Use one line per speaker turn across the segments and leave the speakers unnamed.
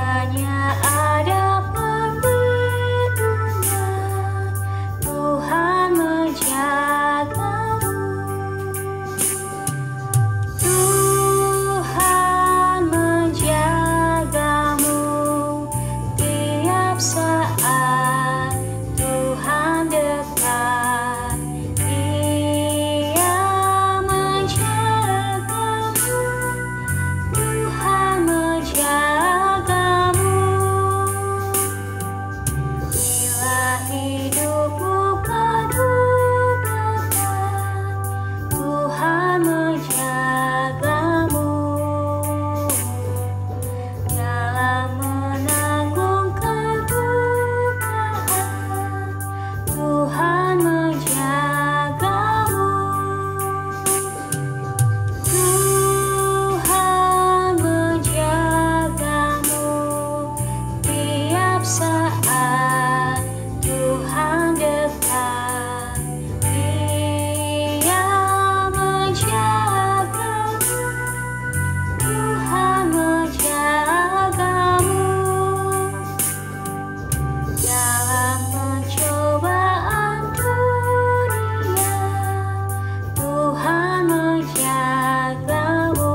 Hanya ada perlindungan, Tuhan menjagamu. Tuhan menjagamu tiap saat, Tuhan dekat. Ia menjagamu, Tuhan menjagamu. Bila hidupmu penuh beban, Tuhan menjagamu. Dalam menanggung kedukaan, Tuhan menjagamu. Tuhan menjagamu tiap saat, Tuhan dekat. Ia menjagamu, Tuhan menjagamu. Dalam pencobaan dunia, Tuhan menjagamu.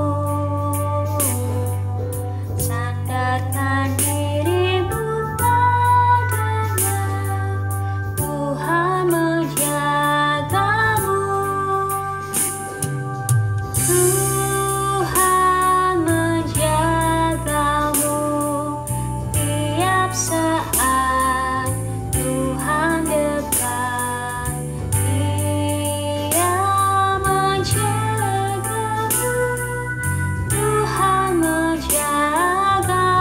Sandarkan dirimu padanya, Tuhan menjagamu. Tuhan menjagamu tiap saat, Tuhan dekat. Ia menjagamu, Tuhan menjagamu.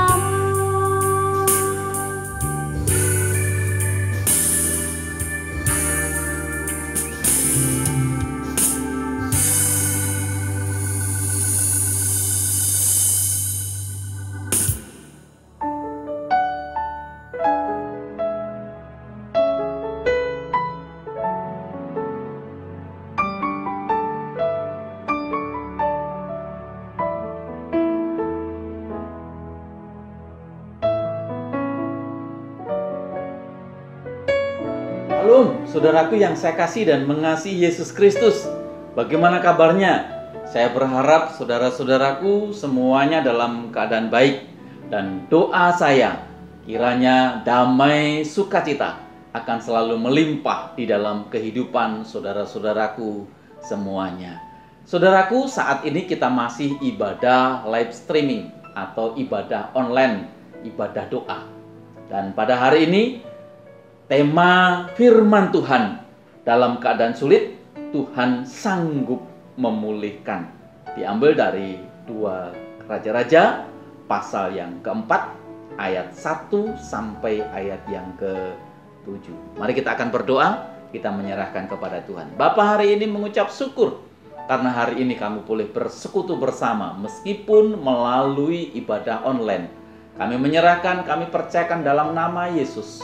Shalom, saudaraku yang saya kasih dan mengasihi Yesus Kristus. Bagaimana kabarnya? Saya berharap saudara-saudaraku semuanya dalam keadaan baik. Dan doa saya, kiranya damai sukacita akan selalu melimpah di dalam kehidupan saudara-saudaraku semuanya. Saudaraku, saat ini kita masih ibadah live streaming atau ibadah online, ibadah doa. Dan pada hari ini tema firman Tuhan, dalam keadaan sulit, Tuhan sanggup memulihkan. Diambil dari 2 Raja-Raja, pasal yang keempat, ayat 1 sampai ayat yang ke-7. Mari kita akan berdoa, kita menyerahkan kepada Tuhan. Bapa, hari ini mengucap syukur, karena hari ini kami boleh bersekutu bersama, meskipun melalui ibadah online. Kami menyerahkan, kami percayakan dalam nama Yesus.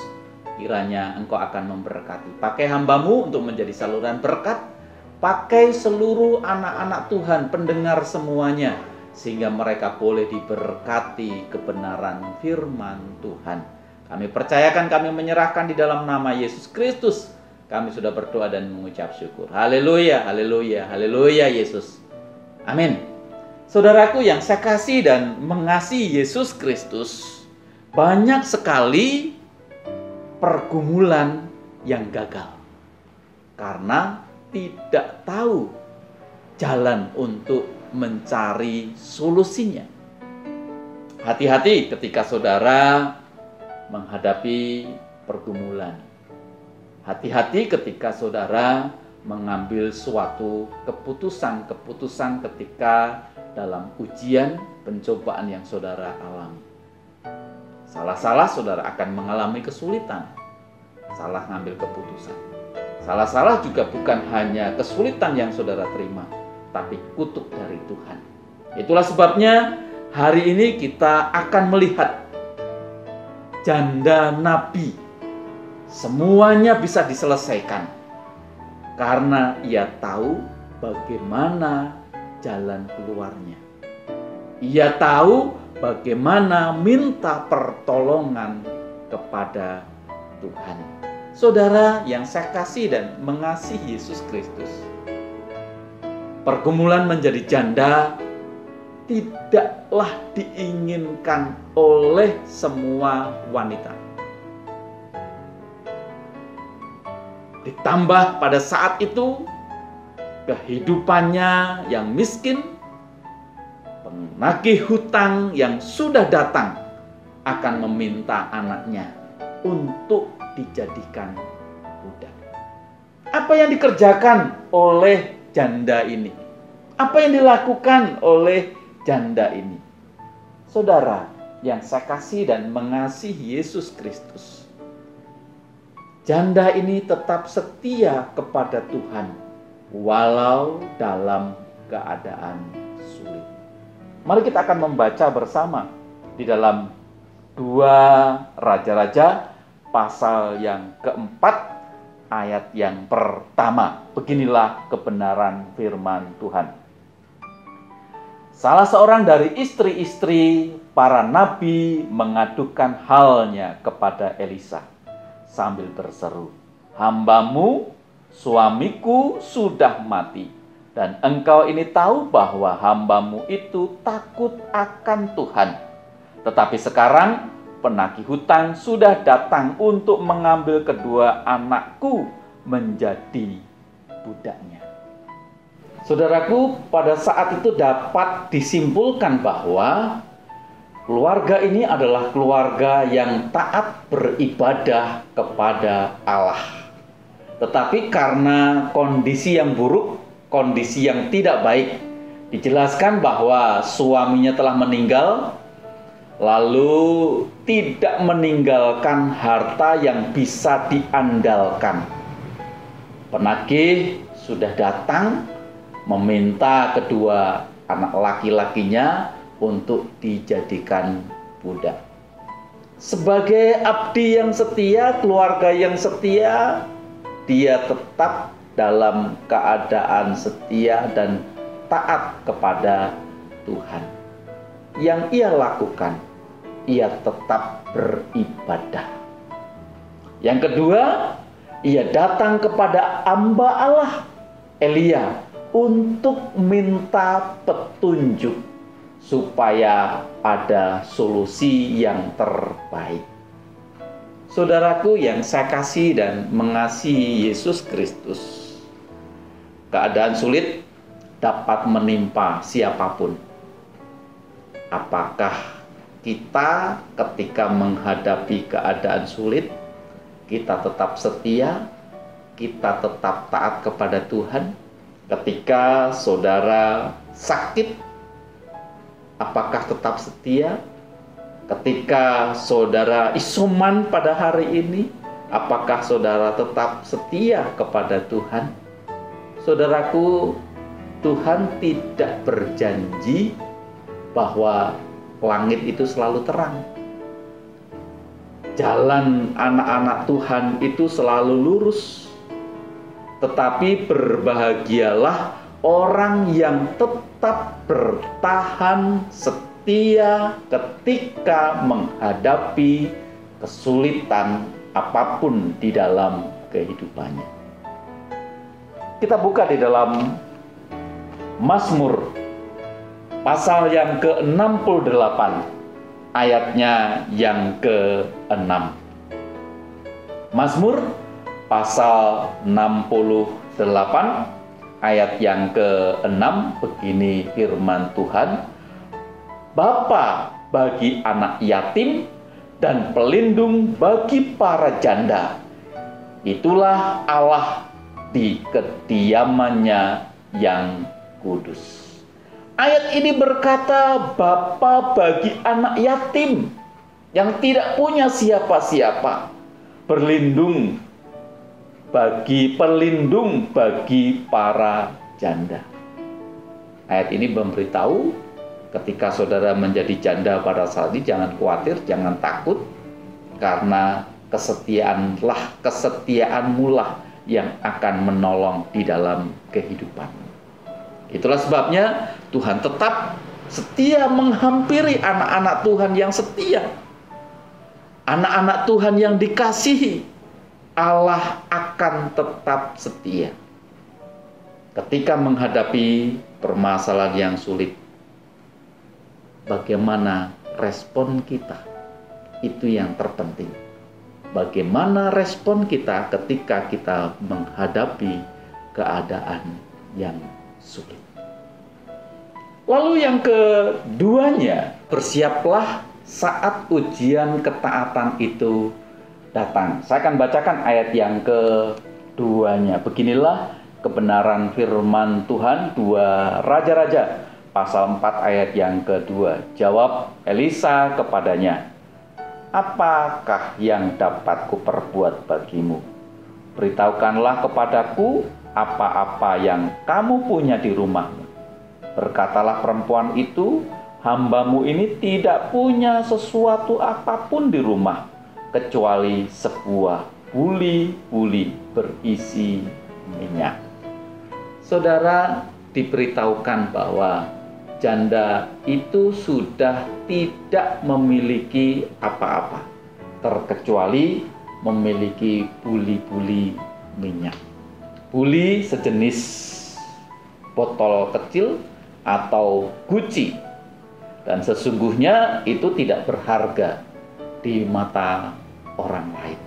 Kiranya Engkau akan memberkati. Pakai hamba-Mu untuk menjadi saluran berkat. Pakai seluruh anak-anak Tuhan, pendengar semuanya, sehingga mereka boleh diberkati kebenaran firman Tuhan. Kami percayakan, kami menyerahkan di dalam nama Yesus Kristus. Kami sudah berdoa dan mengucap syukur. Haleluya, haleluya, haleluya Yesus. Amin. Saudaraku yang saya kasih dan mengasihi Yesus Kristus, banyak sekali pergumulan yang gagal karena tidak tahu jalan untuk mencari solusinya. Hati-hati ketika saudara menghadapi pergumulan. Hati-hati ketika saudara mengambil suatu keputusan ketika dalam ujian, pencobaan yang saudara alami. Salah-salah saudara akan mengalami kesulitan, salah ngambil keputusan. Salah-salah juga bukan hanya kesulitan yang saudara terima, tapi kutuk dari Tuhan. Itulah sebabnya hari ini kita akan melihat janda nabi. Semuanya bisa diselesaikan karena ia tahu bagaimana jalan keluarnya. Ia tahu bagaimana minta pertolongan kepada Tuhan. Saudara yang saya kasih dan mengasihi Yesus Kristus, pergumulan menjadi janda tidaklah diinginkan oleh semua wanita. Ditambah pada saat itu kehidupannya yang miskin, penagih hutang yang sudah datang akan meminta anaknya untuk dijadikan budak. Apa yang dikerjakan oleh janda ini? Apa yang dilakukan oleh janda ini? Saudara yang saya kasih dan mengasihi Yesus Kristus, janda ini tetap setia kepada Tuhan walau dalam keadaan sulit. Mari kita akan membaca bersama di dalam 2 Raja-Raja pasal yang keempat ayat yang pertama. Beginilah kebenaran firman Tuhan. Salah seorang dari istri-istri para nabi mengadukan halnya kepada Elisa sambil berseru, "Hambamu, suamiku sudah mati, dan engkau ini tahu bahwa hambamu itu takut akan Tuhan. Tetapi sekarang penagih hutang sudah datang untuk mengambil kedua anakku menjadi budaknya." Saudaraku, pada saat itu dapat disimpulkan bahwa keluarga ini adalah keluarga yang taat beribadah kepada Allah. Tetapi karena kondisi yang buruk, kondisi yang tidak baik, dijelaskan bahwa suaminya telah meninggal, lalu tidak meninggalkan harta yang bisa diandalkan. Penagih sudah datang meminta kedua anak laki-lakinya untuk dijadikan budak. Sebagai abdi yang setia, keluarga yang setia, dia tetap dalam keadaan setia dan taat kepada Tuhan. Yang ia lakukan, ia tetap beribadah. Yang kedua, ia datang kepada hamba Allah Elia untuk minta petunjuk supaya ada solusi yang terbaik. Saudaraku yang saya kasih dan mengasihi Yesus Kristus, keadaan sulit dapat menimpa siapapun. Apakah kita ketika menghadapi keadaan sulit, kita tetap setia, kita tetap taat kepada Tuhan? Ketika saudara sakit, apakah tetap setia? Ketika saudara isoman pada hari ini, apakah saudara tetap setia kepada Tuhan? Saudaraku, Tuhan tidak berjanji bahwa langit itu selalu terang. Jalan anak-anak Tuhan itu selalu lurus. Tetapi berbahagialah orang yang tetap bertahan setia ketika menghadapi kesulitan apapun di dalam kehidupannya. Kita buka di dalam Mazmur pasal yang ke-68 ayatnya yang ke-6. Mazmur pasal 68 ayat yang ke-6, begini firman Tuhan. Bapa bagi anak yatim dan pelindung bagi para janda, itulah Allah di kediamannya yang kudus. Ayat ini berkata Bapa bagi anak yatim yang tidak punya siapa-siapa, pelindung bagi para janda. Ayat ini memberitahu ketika saudara menjadi janda pada saat ini, jangan khawatir, jangan takut, karena kesetiaanmu lah yang akan menolong di dalam kehidupan. Itulah sebabnya Tuhan tetap setia menghampiri anak-anak Tuhan yang setia, anak-anak Tuhan yang dikasihi, Allah akan tetap setia. Ketika menghadapi permasalahan yang sulit, bagaimana respon kita? Itu yang terpenting. Bagaimana respon kita ketika kita menghadapi keadaan yang sulit. Lalu yang keduanya, bersiaplah saat ujian ketaatan itu datang. Saya akan bacakan ayat yang keduanya. Beginilah kebenaran firman Tuhan, 2 Raja-Raja pasal 4 ayat yang kedua. Jawab Elisa kepadanya, apakah yang dapat kuperbuat bagimu? Beritahukanlah kepadaku apa-apa yang kamu punya di rumahmu. Berkatalah perempuan itu, hambamu ini tidak punya sesuatu apapun di rumah, kecuali sebuah buli-buli berisi minyak. Saudara, diberitahukan bahwa janda itu sudah tidak memiliki apa-apa, terkecuali memiliki buli-buli minyak. Buli sejenis botol kecil atau guci, dan sesungguhnya itu tidak berharga di mata orang lain.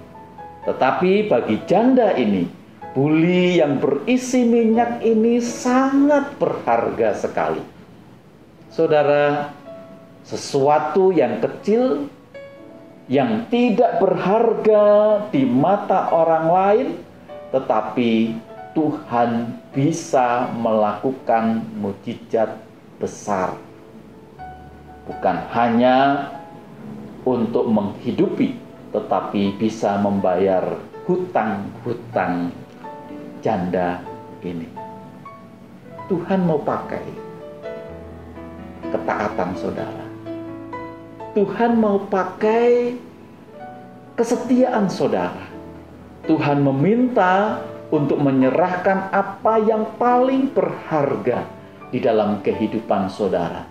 Tetapi bagi janda ini, buli yang berisi minyak ini sangat berharga sekali. Saudara, sesuatu yang kecil, yang tidak berharga di mata orang lain, tetapi Tuhan bisa melakukan mukjizat besar. Bukan hanya untuk menghidupi, tetapi bisa membayar hutang-hutang janda ini. Tuhan mau pakai ketaatan saudara. Tuhan mau pakai kesetiaan saudara. Tuhan meminta untuk menyerahkan apa yang paling berharga di dalam kehidupan saudara,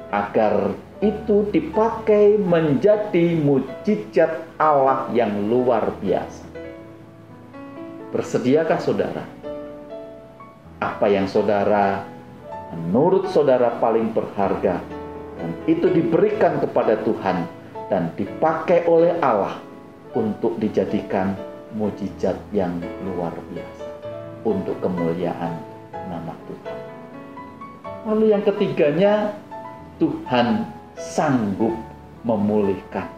agar itu dipakai menjadi mukjizat Allah yang luar biasa. Bersediakah saudara? Apa yang saudara, menurut saudara paling berharga, dan itu diberikan kepada Tuhan dan dipakai oleh Allah untuk dijadikan mukjizat yang luar biasa untuk kemuliaan nama Tuhan. Lalu yang ketiganya, Tuhan sanggup memulihkan.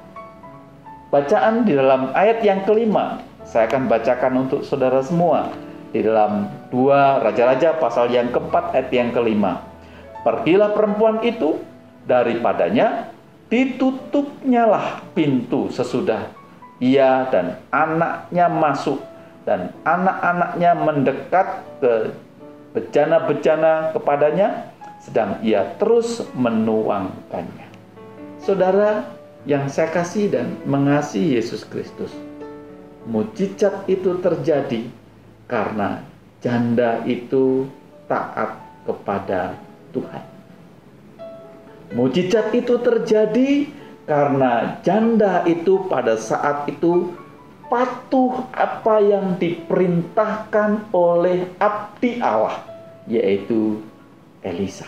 Bacaan di dalam ayat yang kelima, saya akan bacakan untuk saudara semua. Di dalam 2 Raja-Raja pasal yang keempat ayat yang kelima. Pergilah perempuan itu daripadanya, ditutupnyalah pintu sesudah ia dan anaknya masuk, dan anak-anaknya mendekat ke bejana-bejana kepadanya, sedang ia terus menuangkannya. Saudara yang saya kasih dan mengasihi Yesus Kristus, mukjizat itu terjadi karena janda itu taat kepada Tuhan. Mukjizat itu terjadi karena janda itu pada saat itu patuh apa yang diperintahkan oleh abdi Allah, yaitu Elisa.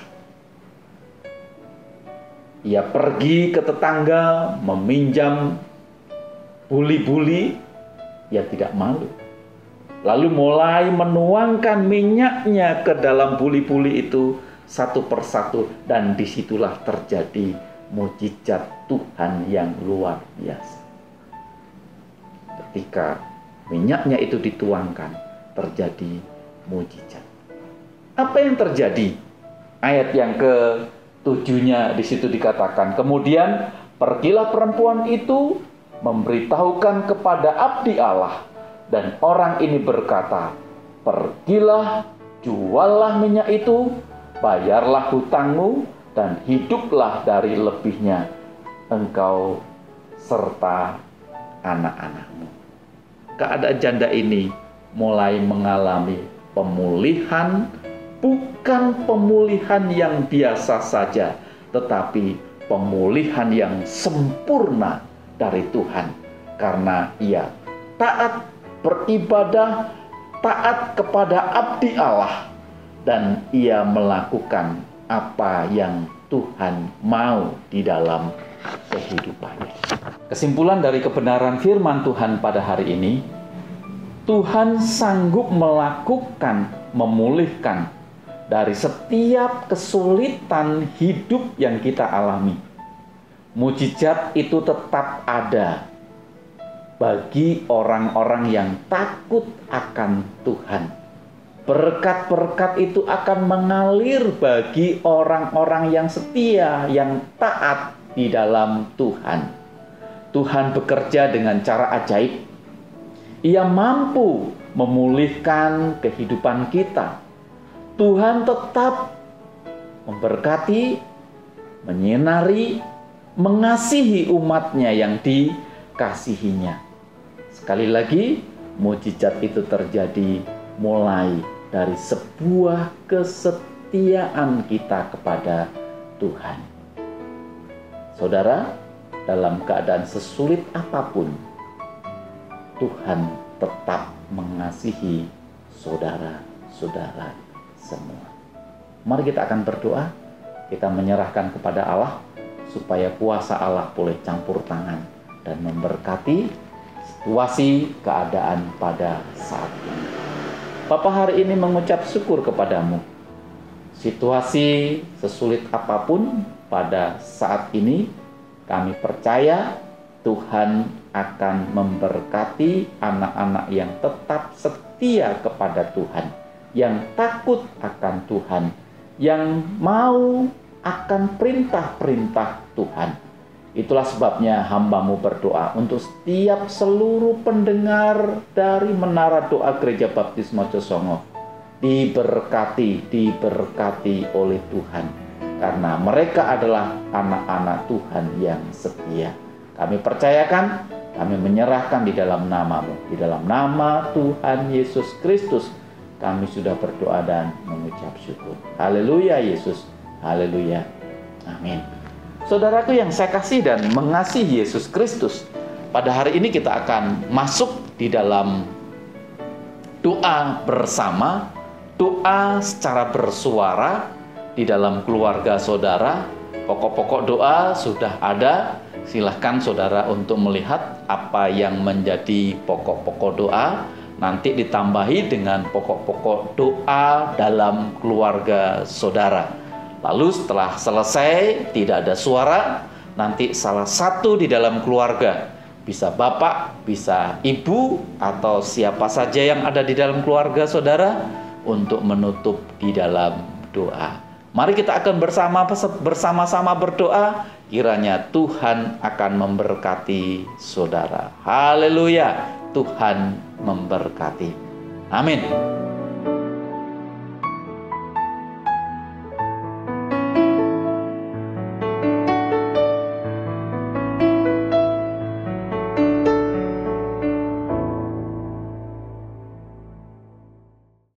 Ia pergi ke tetangga meminjam buli-buli, ia tidak malu. Lalu mulai menuangkan minyaknya ke dalam buli-buli itu satu persatu, dan disitulah terjadi mukjizat Tuhan yang luar biasa. Ketika minyaknya itu dituangkan, terjadi mukjizat. Apa yang terjadi? Ayat yang ke-7-nya di situ dikatakan, kemudian pergilah perempuan itu memberitahukan kepada abdi Allah, dan orang ini berkata, pergilah, juallah minyak itu, bayarlah hutangmu, dan hiduplah dari lebihnya engkau serta anak-anakmu. Keadaan janda ini mulai mengalami pemulihan, bukan pemulihan yang biasa saja, tetapi pemulihan yang sempurna dari Tuhan, karena ia taat beribadah, taat kepada abdi Allah, dan ia melakukan apa yang Tuhan mau di dalam kehidupannya. Kesimpulan dari kebenaran firman Tuhan pada hari ini, Tuhan sanggup melakukan, memulihkan dari setiap kesulitan hidup yang kita alami. Mujizat itu tetap ada bagi orang-orang yang takut akan Tuhan. Berkat-berkat itu akan mengalir bagi orang-orang yang setia, yang taat di dalam Tuhan. Tuhan bekerja dengan cara ajaib. Ia mampu memulihkan kehidupan kita. Tuhan tetap memberkati, menyinari, mengasihi umatnya yang dikasihinya. Sekali lagi, mujizat itu terjadi mulai dari sebuah kesetiaan kita kepada Tuhan. Saudara, dalam keadaan sesulit apapun, Tuhan tetap mengasihi saudara-saudara semua. Mari kita akan berdoa, kita menyerahkan kepada Allah supaya kuasa Allah boleh campur tangan dan memberkati situasi keadaan pada saat ini. Bapa hari ini mengucap syukur kepadamu. Situasi sesulit apapun pada saat ini, kami percaya Tuhan akan memberkati anak-anak yang tetap setia kepada Tuhan, yang takut akan Tuhan, yang mau akan perintah-perintah Tuhan. Itulah sebabnya hamba-Mu berdoa untuk setiap seluruh pendengar dari Menara Doa Gereja Baptis Mojosongo. Diberkati oleh Tuhan, karena mereka adalah anak-anak Tuhan yang setia. Kami percayakan, kami menyerahkan di dalam nama-Mu, di dalam nama Tuhan Yesus Kristus, kami sudah berdoa dan mengucap syukur. Haleluya Yesus, haleluya, amin. Saudaraku yang saya kasih dan mengasihi Yesus Kristus, pada hari ini kita akan masuk di dalam doa bersama, doa secara bersuara di dalam keluarga saudara. Pokok-pokok doa sudah ada. Silahkan saudara untuk melihat apa yang menjadi pokok-pokok doa. Nanti ditambahi dengan pokok-pokok doa dalam keluarga saudara. Lalu setelah selesai tidak ada suara, nanti salah satu di dalam keluarga, bisa bapak, bisa ibu, atau siapa saja yang ada di dalam keluarga saudara, untuk menutup di dalam doa. Mari kita akan bersama-sama berdoa, kiranya Tuhan akan memberkati saudara. Haleluya, Tuhan memberkati. Amin.